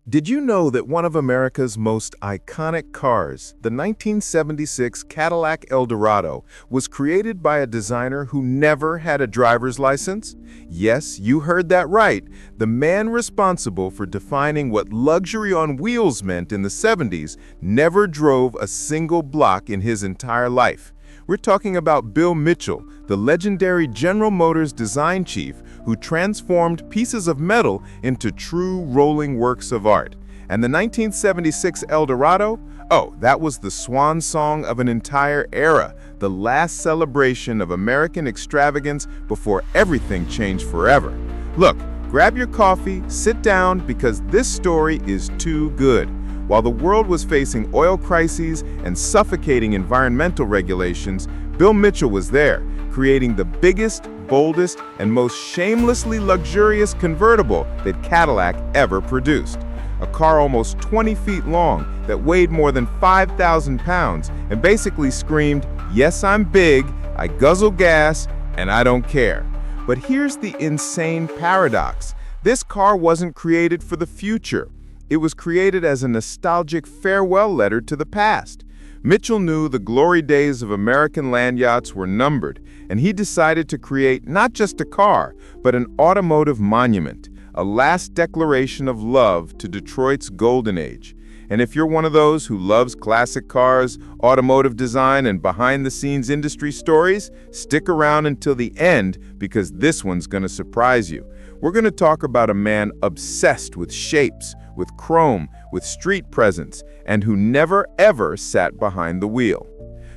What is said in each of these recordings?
Did you know that one of America's most iconic cars, the 1976 Cadillac Eldorado, was created by a designer who never had a driver's license? Yes, you heard that right. The man responsible for defining what luxury on wheels meant in the 70s never drove a single block in his entire life. We're talking about Bill Mitchell, the legendary General Motors design chief who transformed pieces of metal into true rolling works of art. And the 1976 Eldorado? Oh, that was the swan song of an entire era, the last celebration of American extravagance before everything changed forever. Look, grab your coffee, sit down, because this story is too good. While the world was facing oil crises and suffocating environmental regulations, Bill Mitchell was there, creating the biggest, boldest, and most shamelessly luxurious convertible that Cadillac ever produced. A car almost 20 feet long that weighed more than 5,000 pounds and basically screamed, "Yes, I'm big, I guzzle gas, and I don't care." But here's the insane paradox. This car wasn't created for the future. It was created as a nostalgic farewell letter to the past. Mitchell knew the glory days of American land yachts were numbered, and he decided to create not just a car, but an automotive monument, a last declaration of love to Detroit's golden age. And if you're one of those who loves classic cars, automotive design, and behind-the-scenes industry stories, stick around until the end because this one's going to surprise you. We're going to talk about a man obsessed with shapes, with chrome, with street presence, and who never ever sat behind the wheel.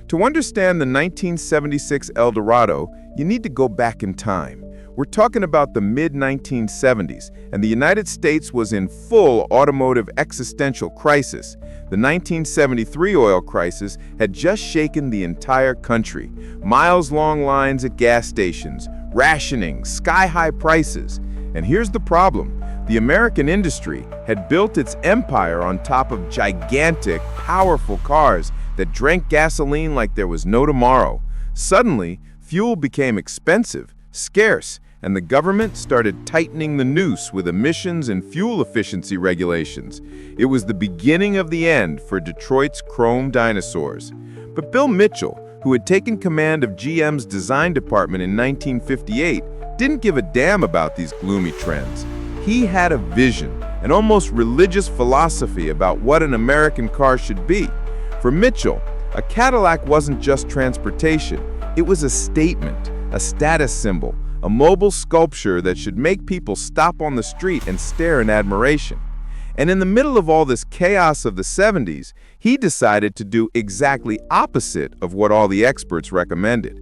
To understand the 1976 Eldorado, you need to go back in time. We're talking about the mid-1970s, and the United States was in full automotive existential crisis. The 1973 oil crisis had just shaken the entire country. Miles-long lines at gas stations, rationing, sky-high prices. And here's the problem. The American industry had built its empire on top of gigantic, powerful cars that drank gasoline like there was no tomorrow. Suddenly, fuel became expensive, scarce, and the government started tightening the noose with emissions and fuel efficiency regulations. It was the beginning of the end for Detroit's chrome dinosaurs. But Bill Mitchell, who had taken command of GM's design department in 1958, didn't give a damn about these gloomy trends. He had a vision, an almost religious philosophy about what an American car should be. For Mitchell, a Cadillac wasn't just transportation. It was a statement, a status symbol, a mobile sculpture that should make people stop on the street and stare in admiration. And in the middle of all this chaos of the 70s, he decided to do exactly opposite of what all the experts recommended.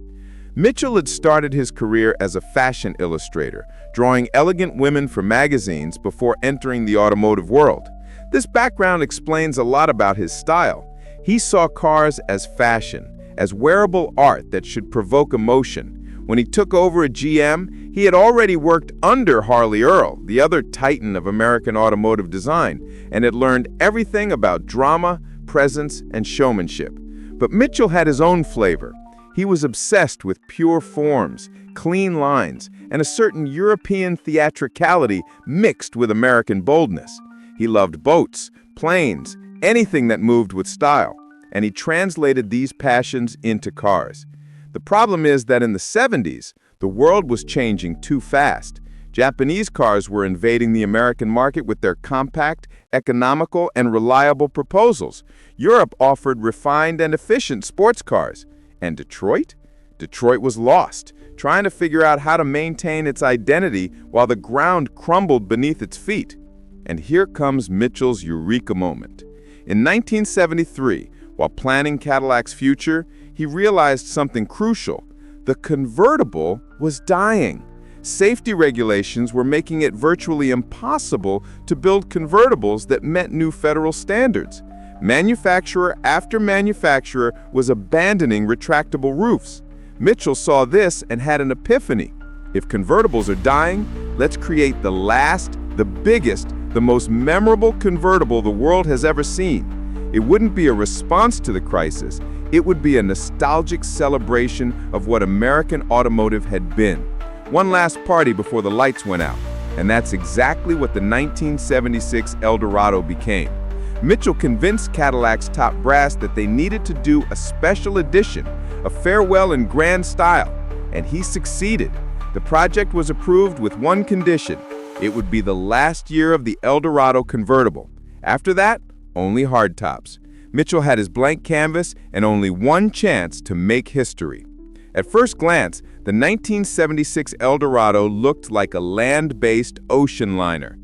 Mitchell had started his career as a fashion illustrator, drawing elegant women for magazines before entering the automotive world. This background explains a lot about his style. He saw cars as fashion, as wearable art that should provoke emotion. When he took over at GM, he had already worked under Harley Earl, the other titan of American automotive design, and had learned everything about drama, presence, and showmanship. But Mitchell had his own flavor. He was obsessed with pure forms, clean lines, and a certain European theatricality mixed with American boldness. He loved boats, planes, anything that moved with style, and he translated these passions into cars. The problem is that in the 70s, the world was changing too fast. Japanese cars were invading the American market with their compact, economical, and reliable proposals. Europe offered refined and efficient sports cars. And Detroit? Detroit was lost, trying to figure out how to maintain its identity while the ground crumbled beneath its feet. And here comes Mitchell's eureka moment. In 1973, while planning Cadillac's future, he realized something crucial. The convertible was dying. Safety regulations were making it virtually impossible to build convertibles that met new federal standards. Manufacturer after manufacturer was abandoning retractable roofs. Mitchell saw this and had an epiphany. If convertibles are dying, let's create the last, the biggest, the most memorable convertible the world has ever seen. It wouldn't be a response to the crisis. It would be a nostalgic celebration of what American automotive had been. One last party before the lights went out. And that's exactly what the 1976 Eldorado became. Mitchell convinced Cadillac's top brass that they needed to do a special edition, a farewell in grand style, and he succeeded. The project was approved with one condition: it would be the last year of the Eldorado convertible. After that, only hardtops. Mitchell had his blank canvas and only one chance to make history. At first glance, the 1976 Eldorado looked like a land-based ocean liner.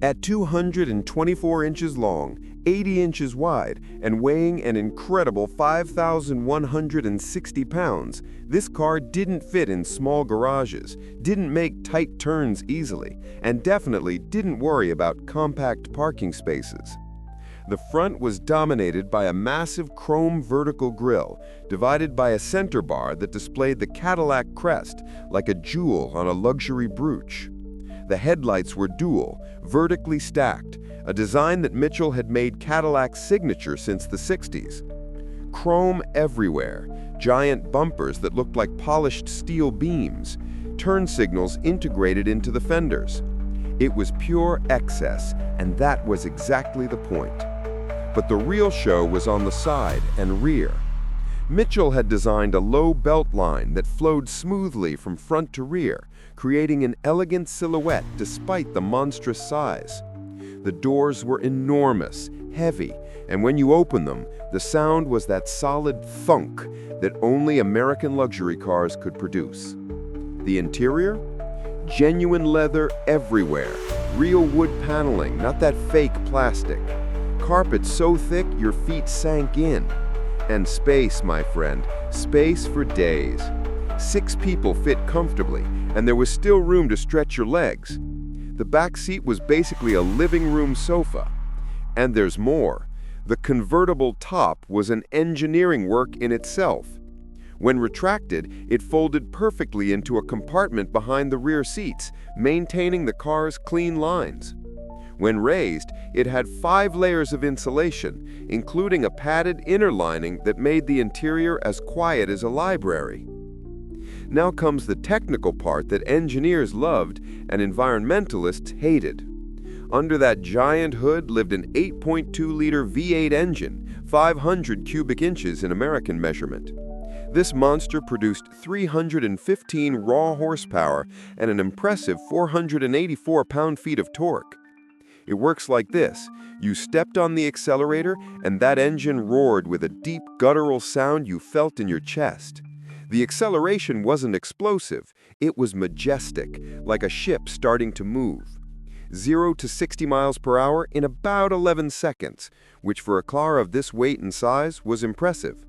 At 224 inches long, 80 inches wide, and weighing an incredible 5,160 pounds, this car didn't fit in small garages, didn't make tight turns easily, and definitely didn't worry about compact parking spaces. The front was dominated by a massive chrome vertical grille, divided by a center bar that displayed the Cadillac crest like a jewel on a luxury brooch. The headlights were dual, vertically stacked, a design that Mitchell had made Cadillac's signature since the 60s. Chrome everywhere, giant bumpers that looked like polished steel beams, turn signals integrated into the fenders. It was pure excess, and that was exactly the point. But the real show was on the side and rear. Mitchell had designed a low belt line that flowed smoothly from front to rear, creating an elegant silhouette despite the monstrous size. The doors were enormous, heavy, and when you opened them, the sound was that solid thunk that only American luxury cars could produce. The interior? Genuine leather everywhere, real wood paneling, not that fake plastic. Carpet so thick your feet sank in. And space, my friend, space for days. 6 people fit comfortably, and there was still room to stretch your legs. The back seat was basically a living room sofa. And there's more. The convertible top was an engineering work in itself. When retracted, it folded perfectly into a compartment behind the rear seats, maintaining the car's clean lines. When raised, it had 5 layers of insulation, including a padded inner lining that made the interior as quiet as a library. Now comes the technical part that engineers loved and environmentalists hated. Under that giant hood lived an 8.2-liter V8 engine, 500 cubic inches in American measurement. This monster produced 315 raw horsepower and an impressive 484 pound-feet of torque. It works like this. You stepped on the accelerator, and that engine roared with a deep guttural sound you felt in your chest. The acceleration wasn't explosive. It was majestic, like a ship starting to move. 0 to 60 miles per hour in about 11 seconds, which for a car of this weight and size was impressive.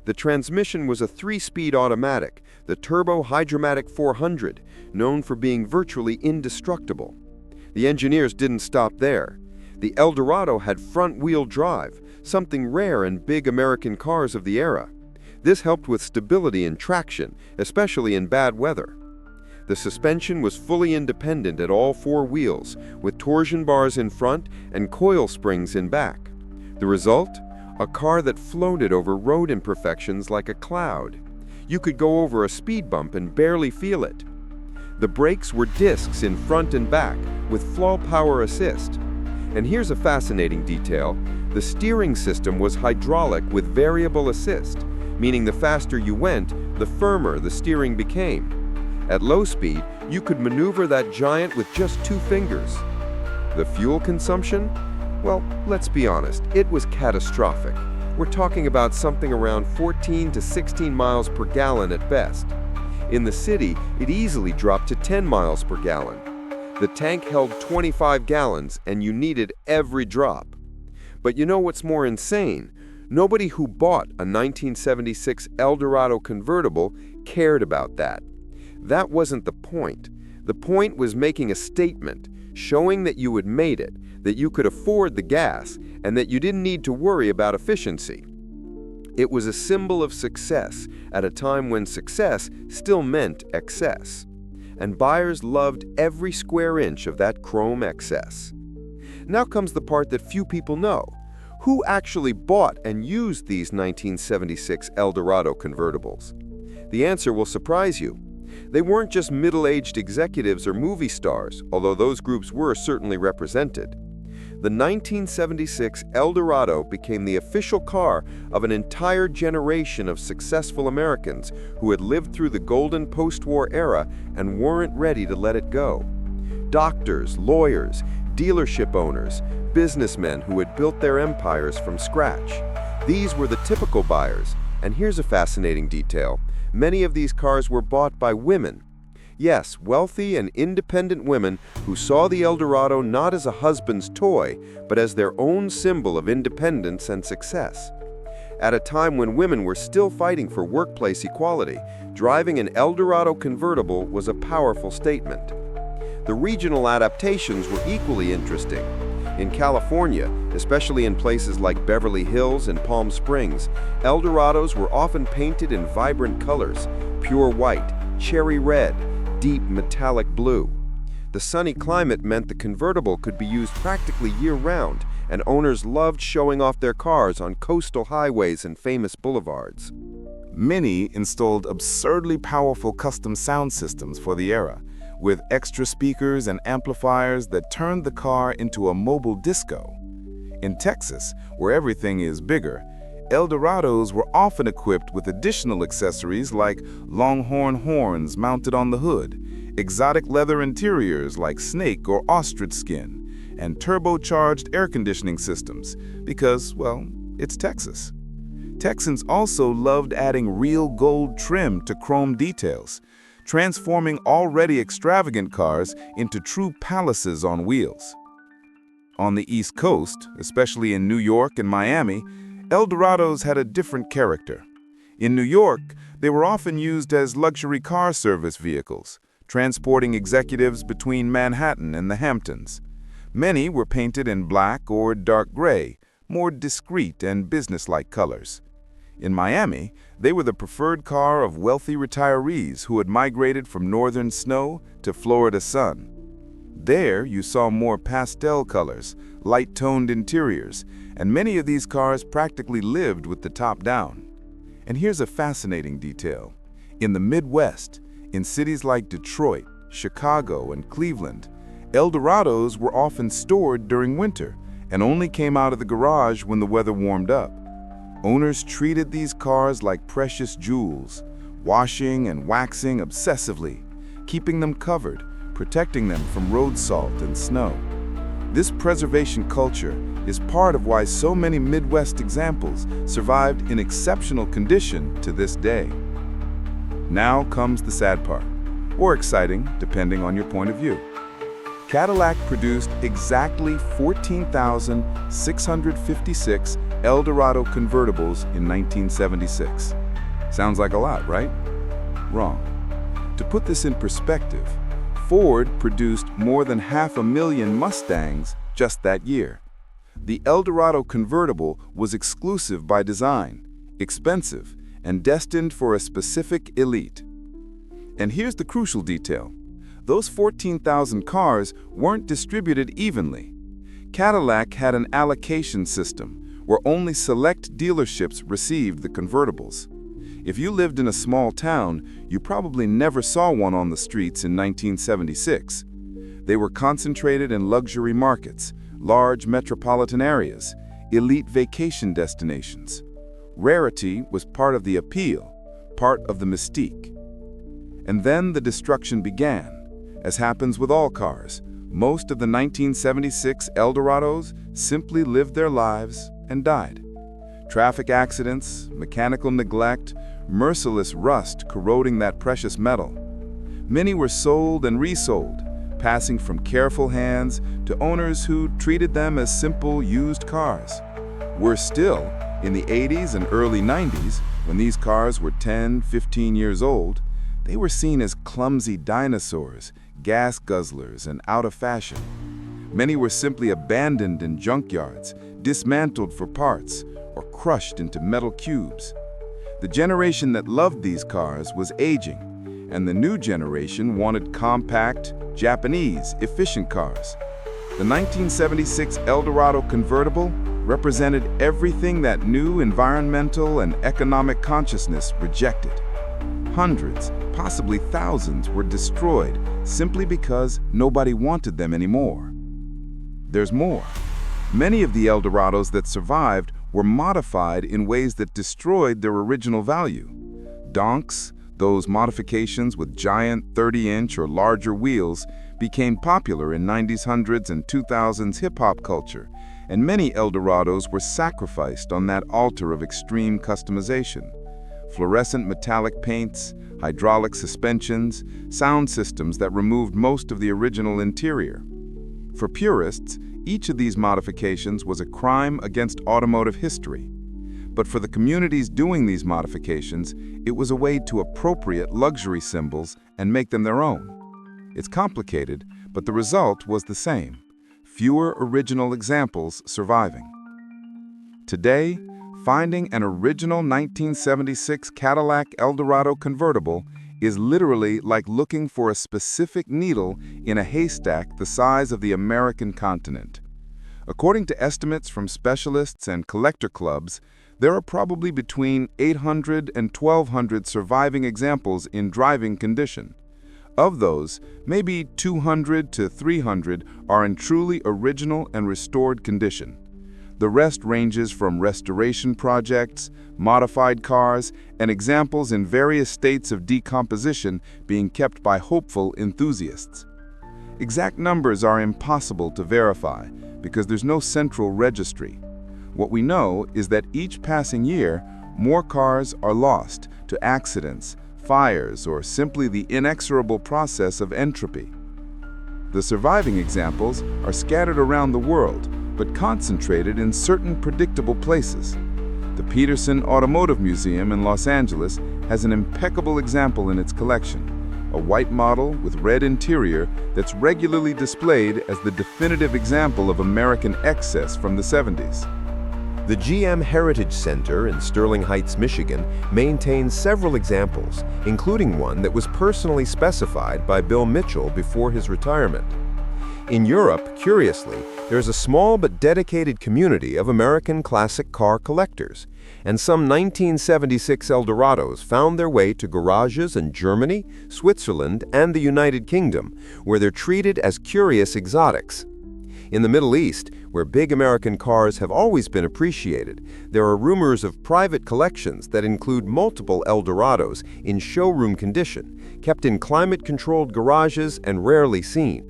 The transmission was a 3-speed automatic, the Turbo Hydromatic 400, known for being virtually indestructible. The engineers didn't stop there. The Eldorado had front-wheel drive, something rare in big American cars of the era. This helped with stability and traction, especially in bad weather. The suspension was fully independent at all 4 wheels, with torsion bars in front and coil springs in back. The result? A car that floated over road imperfections like a cloud. You could go over a speed bump and barely feel it. The brakes were discs in front and back, with flow power assist. And here's a fascinating detail. The steering system was hydraulic with variable assist, meaning the faster you went, the firmer the steering became. At low speed, you could maneuver that giant with just 2 fingers. The fuel consumption? Well, let's be honest, it was catastrophic. We're talking about something around 14 to 16 miles per gallon at best. In the city, it easily dropped to 10 miles per gallon. The tank held 25 gallons, and you needed every drop. But you know what's more insane? Nobody who bought a 1976 Eldorado convertible cared about that. That wasn't the point. The point was making a statement, showing that you had made it, that you could afford the gas, and that you didn't need to worry about efficiency. It was a symbol of success at a time when success still meant excess. And buyers loved every square inch of that chrome excess. Now comes the part that few people know. Who actually bought and used these 1976 Eldorado convertibles? The answer will surprise you. They weren't just middle-aged executives or movie stars, although those groups were certainly represented. The 1976 Eldorado became the official car of an entire generation of successful Americans who had lived through the golden post-war era and weren't ready to let it go. Doctors, lawyers, dealership owners, businessmen who had built their empires from scratch. These were the typical buyers, and here's a fascinating detail. Many of these cars were bought by women. Yes, wealthy and independent women who saw the Eldorado not as a husband's toy, but as their own symbol of independence and success. At a time when women were still fighting for workplace equality, driving an Eldorado convertible was a powerful statement. The regional adaptations were equally interesting. In California, especially in places like Beverly Hills and Palm Springs, Eldorados were often painted in vibrant colors: pure white, cherry red, deep metallic blue. The sunny climate meant the convertible could be used practically year-round, and owners loved showing off their cars on coastal highways and famous boulevards. Many installed absurdly powerful custom sound systems for the era, with extra speakers and amplifiers that turned the car into a mobile disco. In Texas, where everything is bigger, Eldorados were often equipped with additional accessories like longhorn horns mounted on the hood, exotic leather interiors like snake or ostrich skin, and turbocharged air conditioning systems because, well, it's Texas. Texans also loved adding real gold trim to chrome details, transforming already extravagant cars into true palaces on wheels. On the East Coast, especially in New York and Miami, Eldorados had a different character. In New York, they were often used as luxury car service vehicles, transporting executives between Manhattan and the Hamptons. Many were painted in black or dark gray, more discreet and businesslike colors. In Miami, they were the preferred car of wealthy retirees who had migrated from northern snow to Florida sun. There, you saw more pastel colors, light-toned interiors, and many of these cars practically lived with the top down. And here's a fascinating detail. In the Midwest, in cities like Detroit, Chicago, and Cleveland, Eldorados were often stored during winter and only came out of the garage when the weather warmed up. Owners treated these cars like precious jewels, washing and waxing obsessively, keeping them covered, protecting them from road salt and snow. This preservation culture is part of why so many Midwest examples survived in exceptional condition to this day. Now comes the sad part, or exciting, depending on your point of view. Cadillac produced exactly 14,656 Eldorado convertibles in 1976. Sounds like a lot, right? Wrong. To put this in perspective, Ford produced more than 500,000 Mustangs just that year. The Eldorado convertible was exclusive by design, expensive, and destined for a specific elite. And here's the crucial detail. Those 14,000 cars weren't distributed evenly. Cadillac had an allocation system where only select dealerships received the convertibles. If you lived in a small town, you probably never saw one on the streets in 1976. They were concentrated in luxury markets, large metropolitan areas, elite vacation destinations. Rarity was part of the appeal, part of the mystique. And then the destruction began. As happens with all cars, most of the 1976 Eldorados simply lived their lives and died. Traffic accidents, mechanical neglect, merciless rust corroding that precious metal. Many were sold and resold, passing from careful hands to owners who treated them as simple used cars. Worse still, in the 80s and early 90s, when these cars were 10, 15 years old, they were seen as clumsy dinosaurs, gas guzzlers, and out of fashion. Many were simply abandoned in junkyards, dismantled for parts, or crushed into metal cubes. The generation that loved these cars was aging, and the new generation wanted compact, Japanese, efficient cars. The 1976 Eldorado convertible represented everything that new environmental and economic consciousness rejected. Hundreds, possibly thousands, were destroyed simply because nobody wanted them anymore. There's more. Many of the Eldorados that survived were modified in ways that destroyed their original value. Donks, those modifications with giant 30-inch or larger wheels, became popular in 90s, 100s, and 2000s hip-hop culture, and many Eldorados were sacrificed on that altar of extreme customization. Fluorescent metallic paints, hydraulic suspensions, sound systems that removed most of the original interior. For purists, each of these modifications was a crime against automotive history. But for the communities doing these modifications, it was a way to appropriate luxury symbols and make them their own. It's complicated, but the result was the same: fewer original examples surviving. Today, finding an original 1976 Cadillac Eldorado convertible is literally like looking for a specific needle in a haystack the size of the American continent. According to estimates from specialists and collector clubs, there are probably between 800 and 1,200 surviving examples in driving condition. Of those, maybe 200 to 300 are in truly original and restored condition. The rest ranges from restoration projects, modified cars, and examples in various states of decomposition being kept by hopeful enthusiasts. Exact numbers are impossible to verify because there's no central registry. What we know is that each passing year, more cars are lost to accidents, fires, or simply the inexorable process of entropy. The surviving examples are scattered around the world, but concentrated in certain predictable places. The Peterson Automotive Museum in Los Angeles has an impeccable example in its collection, a white model with red interior that's regularly displayed as the definitive example of American excess from the 70s. The GM Heritage Center in Sterling Heights, Michigan, maintains several examples, including one that was personally specified by Bill Mitchell before his retirement. In Europe, curiously, there's a small but dedicated community of American classic car collectors, and some 1976 Eldorados found their way to garages in Germany, Switzerland, and the United Kingdom, where they're treated as curious exotics. In the Middle East, where big American cars have always been appreciated, there are rumors of private collections that include multiple Eldorados in showroom condition, kept in climate-controlled garages and rarely seen.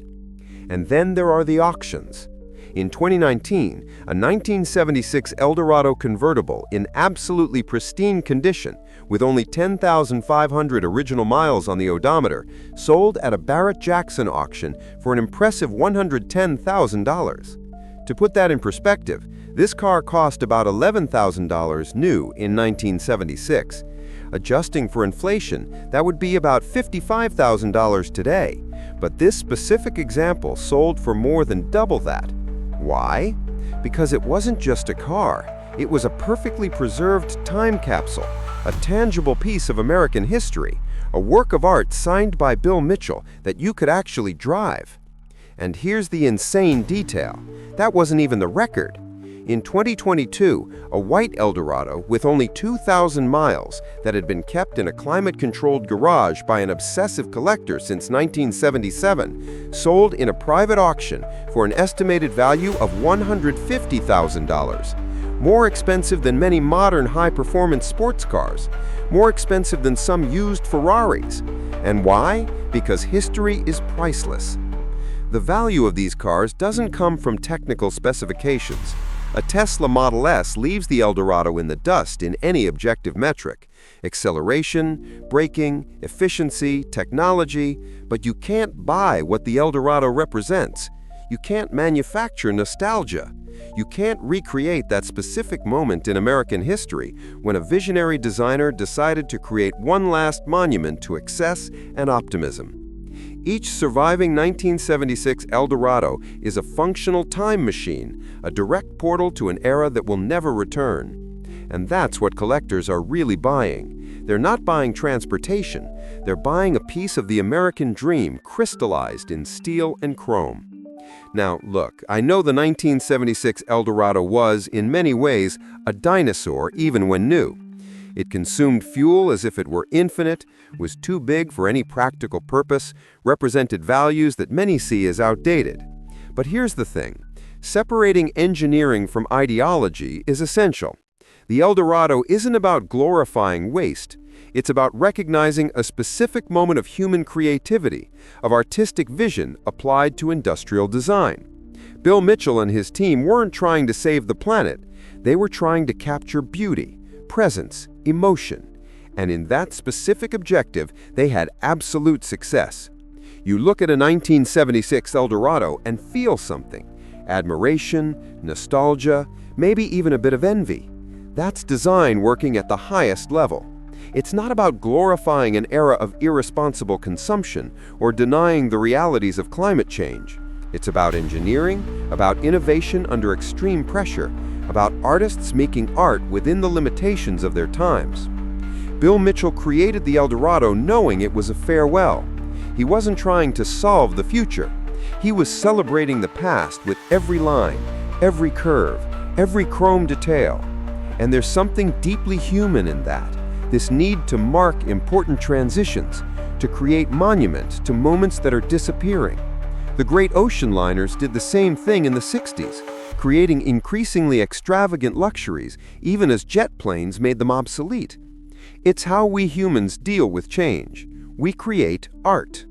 And then there are the auctions. In 2019, a 1976 Eldorado convertible in absolutely pristine condition, with only 10,500 original miles on the odometer, sold at a Barrett-Jackson auction for an impressive $110,000. To put that in perspective, this car cost about $11,000 new in 1976. Adjusting for inflation, that would be about $55,000 today. But this specific example sold for more than double that. Why? Because it wasn't just a car. It was a perfectly preserved time capsule, a tangible piece of American history, a work of art signed by Bill Mitchell that you could actually drive. And here's the insane detail. That wasn't even the record. In 2022, a white Eldorado with only 2,000 miles that had been kept in a climate-controlled garage by an obsessive collector since 1977 sold in a private auction for an estimated value of $150,000. More expensive than many modern high-performance sports cars. More expensive than some used Ferraris. And why? Because history is priceless. The value of these cars doesn't come from technical specifications. A Tesla Model S leaves the Eldorado in the dust in any objective metric. Acceleration, braking, efficiency, technology, but you can't buy what the Eldorado represents. You can't manufacture nostalgia. You can't recreate that specific moment in American history when a visionary designer decided to create one last monument to excess and optimism. Each surviving 1976 Eldorado is a functional time machine, a direct portal to an era that will never return. And that's what collectors are really buying. They're not buying transportation, they're buying a piece of the American dream crystallized in steel and chrome. Now, look, I know the 1976 Eldorado was, in many ways, a dinosaur even when new. It consumed fuel as if it were infinite, was too big for any practical purpose, represented values that many see as outdated. But here's the thing. Separating engineering from ideology is essential. The Eldorado isn't about glorifying waste. It's about recognizing a specific moment of human creativity, of artistic vision applied to industrial design. Bill Mitchell and his team weren't trying to save the planet. They were trying to capture beauty, presence, emotion. And in that specific objective, they had absolute success. You look at a 1976 Eldorado and feel something. Admiration, nostalgia, maybe even a bit of envy. That's design working at the highest level. It's not about glorifying an era of irresponsible consumption or denying the realities of climate change. It's about engineering, about innovation under extreme pressure, about artists making art within the limitations of their times. Bill Mitchell created the Eldorado knowing it was a farewell. He wasn't trying to solve the future. He was celebrating the past with every line, every curve, every chrome detail. And there's something deeply human in that. This need to mark important transitions, to create monuments to moments that are disappearing. The great ocean liners did the same thing in the 60s, creating increasingly extravagant luxuries, even as jet planes made them obsolete. It's how we humans deal with change. We create art.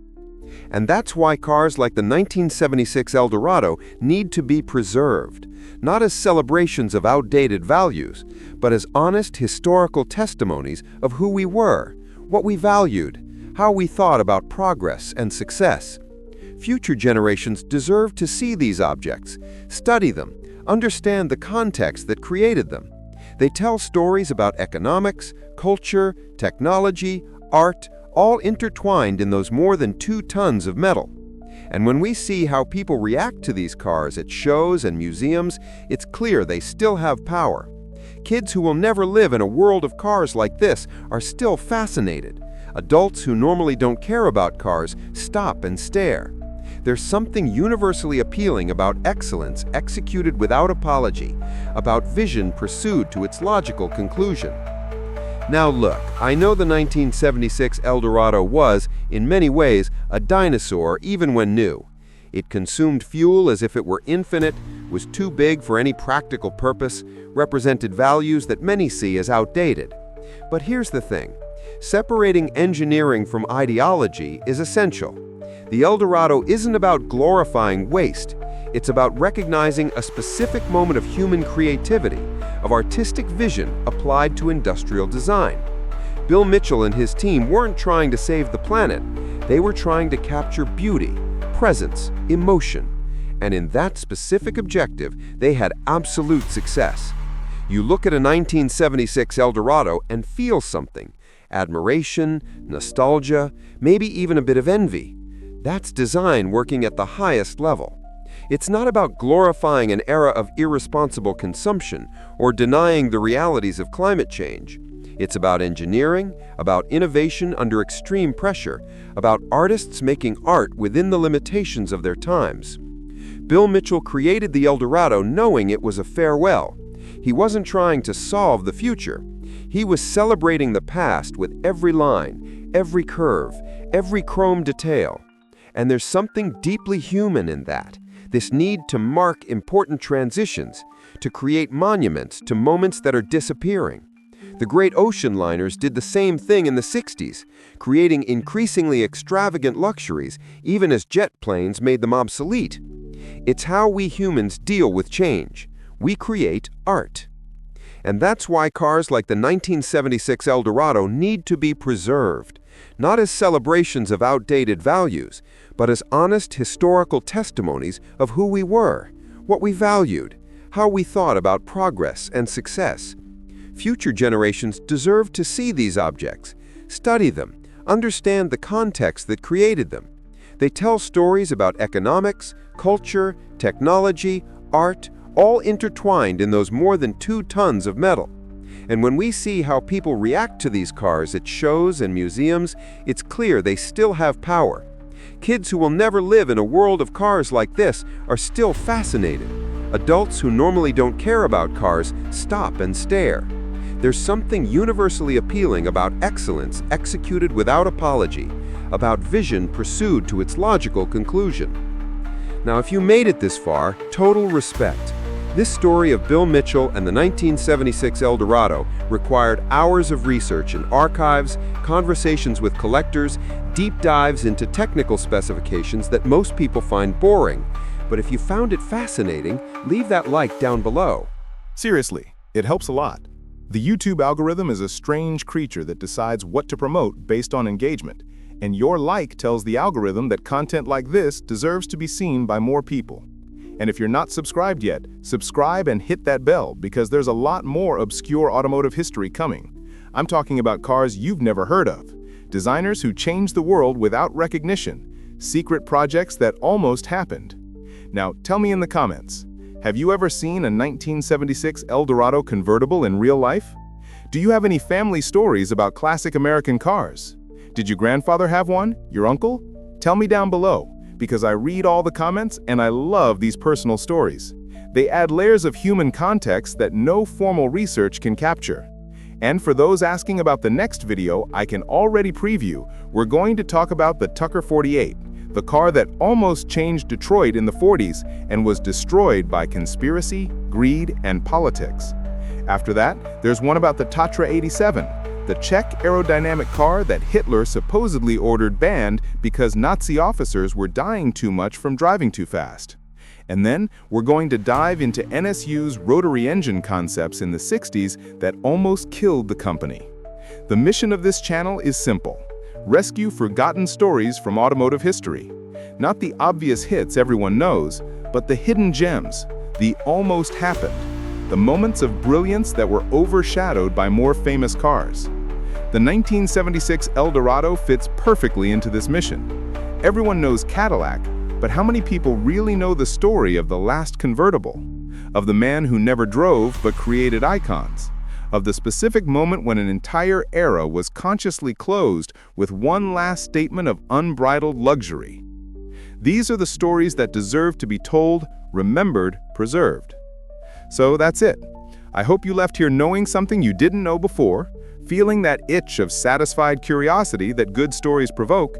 And that's why cars like the 1976 Eldorado need to be preserved, not as celebrations of outdated values, but as honest historical testimonies of who we were, what we valued, how we thought about progress and success. Future generations deserve to see these objects, study them, understand the context that created them. They tell stories about economics, culture, technology, art, all intertwined in those more than 2 tons of metal. And when we see how people react to these cars at shows and museums, it's clear they still have power. Kids who will never live in a world of cars like this are still fascinated. Adults who normally don't care about cars stop and stare. There's something universally appealing about excellence executed without apology, about vision pursued to its logical conclusion. Now look, I know the 1976 Eldorado was, in many ways, a dinosaur even when new. It consumed fuel as if it were infinite, was too big for any practical purpose, represented values that many see as outdated. But here's the thing. Separating engineering from ideology is essential. The Eldorado isn't about glorifying waste. It's about recognizing a specific moment of human creativity, of artistic vision applied to industrial design. Bill Mitchell and his team weren't trying to save the planet. They were trying to capture beauty, presence, emotion. And in that specific objective, they had absolute success. You look at a 1976 Eldorado and feel something. Admiration, nostalgia, maybe even a bit of envy. That's design working at the highest level. It's not about glorifying an era of irresponsible consumption or denying the realities of climate change. It's about engineering, about innovation under extreme pressure, about artists making art within the limitations of their times. Bill Mitchell created the Eldorado knowing it was a farewell. He wasn't trying to solve the future. He was celebrating the past with every line, every curve, every chrome detail. And there's something deeply human in that. This need to mark important transitions, to create monuments to moments that are disappearing. The great ocean liners did the same thing in the 60s, creating increasingly extravagant luxuries, even as jet planes made them obsolete. It's how we humans deal with change. We create art. And that's why cars like the 1976 Eldorado need to be preserved, not as celebrations of outdated values, but as honest historical testimonies of who we were, what we valued, how we thought about progress and success. Future generations deserve to see these objects, study them, understand the context that created them. They tell stories about economics, culture, technology, art, all intertwined in those more than 2 tons of metal. And when we see how people react to these cars at shows and museums, it's clear they still have power. Kids who will never live in a world of cars like this are still fascinated. Adults who normally don't care about cars stop and stare. There's something universally appealing about excellence executed without apology, about vision pursued to its logical conclusion. Now, if you made it this far, total respect. This story of Bill Mitchell and the 1976 Eldorado required hours of research in archives, conversations with collectors, deep dives into technical specifications that most people find boring. But if you found it fascinating, leave that like down below. Seriously, it helps a lot. The YouTube algorithm is a strange creature that decides what to promote based on engagement, and your like tells the algorithm that content like this deserves to be seen by more people. And if you're not subscribed yet, subscribe and hit that bell because there's a lot more obscure automotive history coming. I'm talking about cars you've never heard of, designers who changed the world without recognition, secret projects that almost happened. Now, tell me in the comments, have you ever seen a 1976 Eldorado convertible in real life? Do you have any family stories about classic American cars? Did your grandfather have one? Your uncle? Tell me down below, because I read all the comments and I love these personal stories. They add layers of human context that no formal research can capture. And for those asking about the next video, I can already preview, we're going to talk about the Tucker 48, the car that almost changed Detroit in the 40s and was destroyed by conspiracy, greed, and politics. After that, there's one about the Tatra 87, the Czech aerodynamic car that Hitler supposedly ordered banned because Nazi officers were dying too much from driving too fast. And then we're going to dive into NSU's rotary engine concepts in the 60s that almost killed the company. The mission of this channel is simple: rescue forgotten stories from automotive history. Not the obvious hits everyone knows, but the hidden gems, the almost happened, the moments of brilliance that were overshadowed by more famous cars. The 1976 Eldorado fits perfectly into this mission. Everyone knows Cadillac, but how many people really know the story of the last convertible? Of the man who never drove but created icons? Of the specific moment when an entire era was consciously closed with one last statement of unbridled luxury? These are the stories that deserve to be told, remembered, preserved. So that's it. I hope you left here knowing something you didn't know before, feeling that itch of satisfied curiosity that good stories provoke.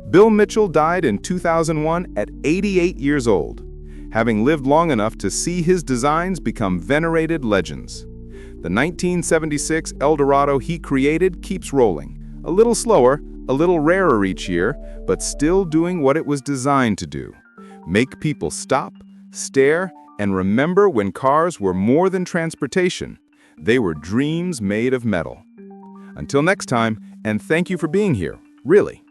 Bill Mitchell died in 2001 at 88 years old, having lived long enough to see his designs become venerated legends. The 1976 Eldorado he created keeps rolling, a little slower, a little rarer each year, but still doing what it was designed to do: make people stop, stare, and remember when cars were more than transportation. They were dreams made of metal. Until next time, and thank you for being here, really.